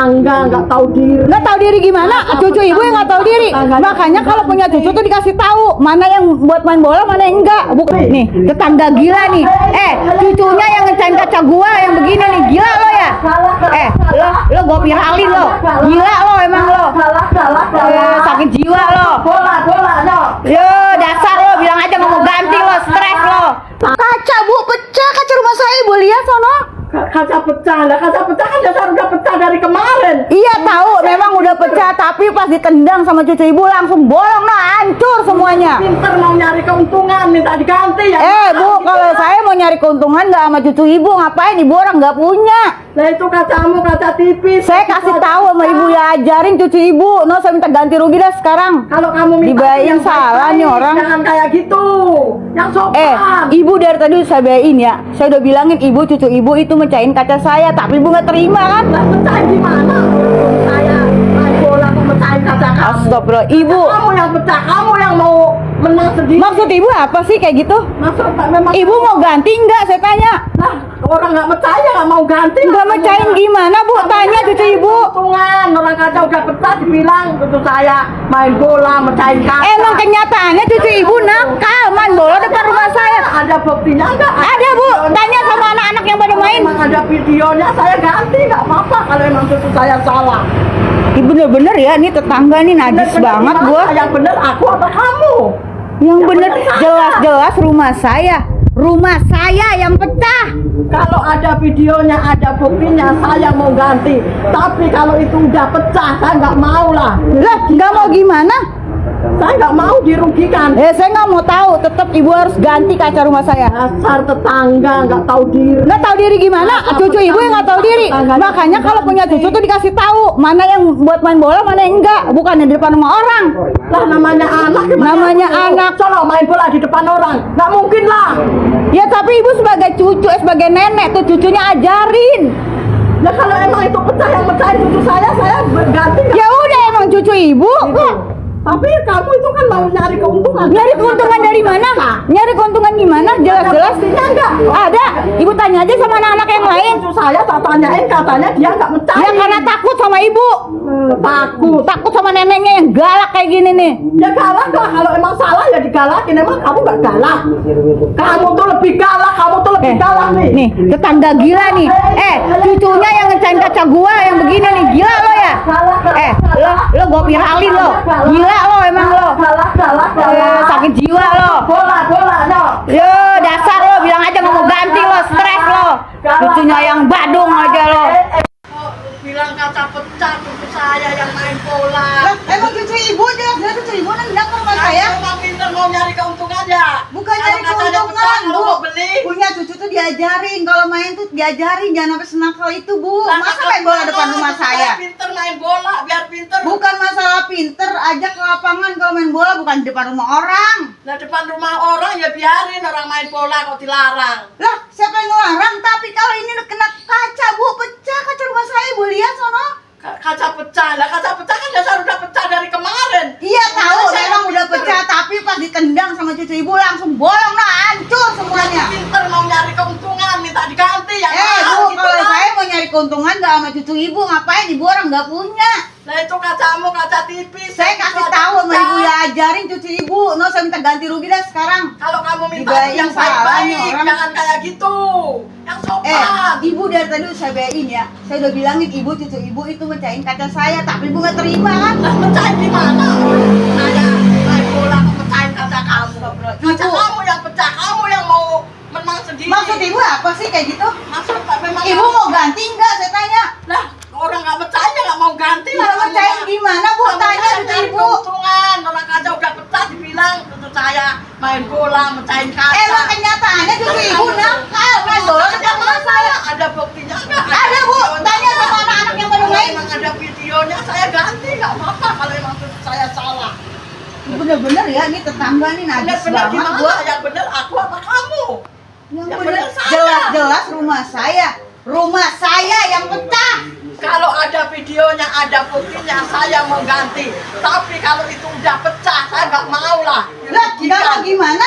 Enggak tahu diri. Nggak tahu diri gimana? Cucu ibu yang nggak tahu diri. Makanya kalau punya cucu tuh dikasih tahu mana yang buat main bola, mana yang enggak. Bukan nih, tetangga gila nih. Cucunya yang ngecain kaca gua yang begini nih, gila lo ya. Lo gua viralin lo. Gila lo emang lo. Sakit jiwa lo. Bola no. Yo, dasar lo, bilang aja nggak mau ganti lo, stres lo. Kaca bu pecah, kaca rumah saya ibu lihat sono. Kaca pecah kan dasar udah pecah dari kemarin. Iya tahu, memang udah pecah, tapi pas ditendang sama cucu ibu langsung bolong, nah hancur semuanya. Pinter mau nyari keuntungan, minta diganti ya. Bu, kalau saya mau nyari keuntungan nggak sama cucu ibu, ngapain ibu orang nggak punya? Nah itu kacamu, kaca tipis. Saya kasih tahu sama ibu ya, ajarin cucu ibu. No, saya minta ganti rugi dah sekarang. Kalau kamu minta dibayain yang salah baik-baik, nih orang. jangan kayak gitu, yang sopan. Ibu dari tadi saya bayain ya. Saya udah bilangin ibu, cucu ibu itu mecahin kaca saya, tapi ibu nggak terima kan? Lah pecahin gimana? Saya main bola mau pecahin kaca kamu. Astagfirullah, ibu. Kamu yang pecah, kamu yang mau menang sendiri. Maksud ibu apa sih kayak gitu? Maksud memang Ibu mau ganti nggak? Saya tanya. Nah, orang nggak percaya nggak mau ganti. Nggak mecahin gimana bu? Tanya cucu ibu. Keuntungan, orang kaca udah pecah dibilang cucu saya main bola mecahin kaca. Emang kenyataannya cucu ibu nakal main bola depan rumah saya. Ada buktinya nggak? Ada bu, tanya sama anak-anak yang pada main. Emang ada videonya, saya ganti nggak apa-apa kalau emang cucu saya salah. Ih bener-bener ya, ini tetangga nih najis Bener-bener banget gimana? gua. Yang bener aku apa kamu? Yang bener bener saya. jelas-jelas rumah saya. Rumah saya yang pecah. Kalau ada videonya, ada buktinya, saya mau ganti. Tapi kalau itu udah pecah, saya nggak mau lah. Lah, nggak mau gimana? Saya nggak mau dirugikan. Saya nggak mau tahu. Tetap ibu harus ganti kaca rumah saya. Dasar tetangga nggak tahu diri. Nggak tahu diri gimana? Cucu ibu yang nggak tahu diri. Makanya kalau punya cucu tuh dikasih tahu mana yang buat main bola, mana yang enggak. Bukan di depan rumah orang. Lah namanya anak. Namanya anak. Coba main bola di depan orang, nggak mungkin lah. Ya tapi ibu sebagai cucu, sebagai nenek tuh cucunya ajarin. Nah kalau emang itu pecah yang pecahin cucu saya ganti. Ya udah emang cucu ibu kok. Tapi kamu itu kan mau nyari keuntungan. Nyari keuntungan dari mana? Nyari keuntungan gimana? Jelas-jelas enggak. ada. Ibu tanya aja sama anak-anak yang lain. Cucu saya tak tanyain, katanya dia nggak mecahin. Ya karena takut sama ibu. Takut sama neneknya yang galak kayak gini nih. Ya galak lah, kalau emang salah ya digalakin. Emang kamu nggak galak? Kamu tuh lebih galak, nih. Nih, tetangga gila nih. Cucunya yang ngecain kaca gua yang begini nih, gila lo ya. Lo gua viralin lo. Gila lo emang lo. Galak. Sakit jiwa lo. Bola no. Yo, dasar lo, bilang aja nggak mau ganti lo, stres lo. Cucunya yang badung aja lo. Bilang kaca pecah, cucu saya yang main bola. Emang cucu ibu jelas-jelas cucu ibu nendang ke rumah saya. Emang pinter mau nyari keuntungan ya? Bukan Kalau nyari kacanya keuntungan, pecah, kalau Bu. mau beli. Punya cucu tuh diajarin kalau main tuh diajarin jangan sampai senakal itu, Bu. Masa main bola depan rumah saya? Pinter main bola, biar pinter. Bukan masalah pinter, ajak ke lapangan kalau main bola bukan di depan rumah orang. Nah depan rumah orang ya biarin orang main bola kok dilarang. Lah, siapa yang ngelarang? Tapi kalau ini udah kena kaca, Bu, pecah kaca rumah saya, Bu, lihat sono. Kaca pecah kan dasar udah pecah dari kemarin. Iya tahu, Saya memang udah pinter. pecah, tapi pas ditendang sama cucu ibu langsung bolong, nah hancur semuanya. Pinter mau nyari keuntungan, minta diganti ya. Bu, kalau saya mau nyari keuntungan nggak sama cucu ibu, ngapain ibu orang nggak punya? Nah itu kacamu, kaca tipis. Saya kasih tahu sama ibu ya, ajarin cucu ibu. No, saya minta ganti rugi dah sekarang. Kalau kamu minta Dibayain yang salah nih baik-baik, orang. jangan kayak gitu. Yang sopan. Ibu dari tadi udah saya bayain ya. Saya udah bilangin ibu, cucu ibu itu mecahin kaca saya, tapi ibu nggak terima kan? Lah mecahin gimana? Saya main bola kok pecahin kaca kamu. Kaca Ibu. kamu yang pecah, kamu yang mau menang sendiri. Maksud ibu apa sih kayak gitu? Maksud memang Ibu mau ganti nggak? Saya tanya. lah orang nggak percaya nggak mau ganti lah. Nggak mecahin gimana, Bu? Tanya cucu ibu. Keuntungan orang kaca udah pecah dibilang cucu saya main bola mecahin kaca. Emang kenyataannya cucu ibu nakal main bola depan rumah saya. Ada buktinya nggak? Ada, Bu. Tanya sama anak-anak yang pada main. Emang ada videonya, saya ganti nggak apa-apa kalau emang cucu saya salah. Bener-bener ya, ini tetangga nih najis Bener banget gimana? gua. Yang bener aku apa kamu? Yang Yang bener bener saya. jelas-jelas rumah saya. Rumah saya yang pecah. Kalau ada videonya, ada buktinya, saya mau ganti. Tapi kalau itu udah pecah, saya nggak mau lah. Lah, nggak mau gimana?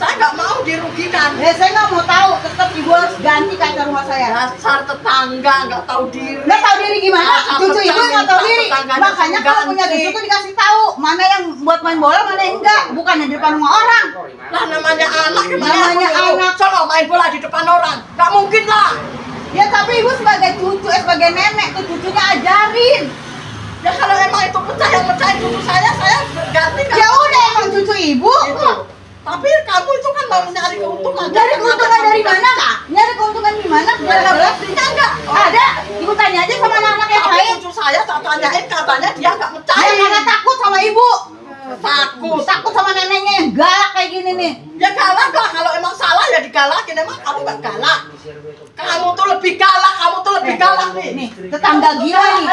Saya nggak mau dirugikan. Saya nggak mau tahu, tetap ibu harus ganti kaca rumah saya. Dasar tetangga nggak tahu diri. Nggak tahu diri gimana? Dasar Cucu ibu nggak tahu diri. tetangganya Makanya kalau punya ganti. cucu tuh dikasih tahu mana yang buat main bola, mana yang enggak. Bukan di depan rumah orang. Lah namanya anak, Namanya anak. Coba main bola di depan orang, nggak mungkin lah. Ya tapi ibu sebagai cucu, sebagai nenek tuh cucunya ajarin. Ya kalau emang itu pecah yang pecahin cucu saya ganti. Ya udah emang cucu ibu. Gitu. Tapi kamu itu kan mau nyari keuntungan. Nyari keuntungan dari mana? Nyari keuntungan di mana? Ada buktinya enggak? Ada. Ibu tanya aja sama anak-anak yang Tapi lain. cucu saya tak tanyain katanya dia nggak Saya percaya. karena takut sama ibu. Takut. Takut sama neneknya yang galak kayak gini nih. Ya galak lah, kalau emang salah ya digalakin. Emang kamu nggak galak? Kamu tuh lebih galak nih. Nih, tetangga gila nih.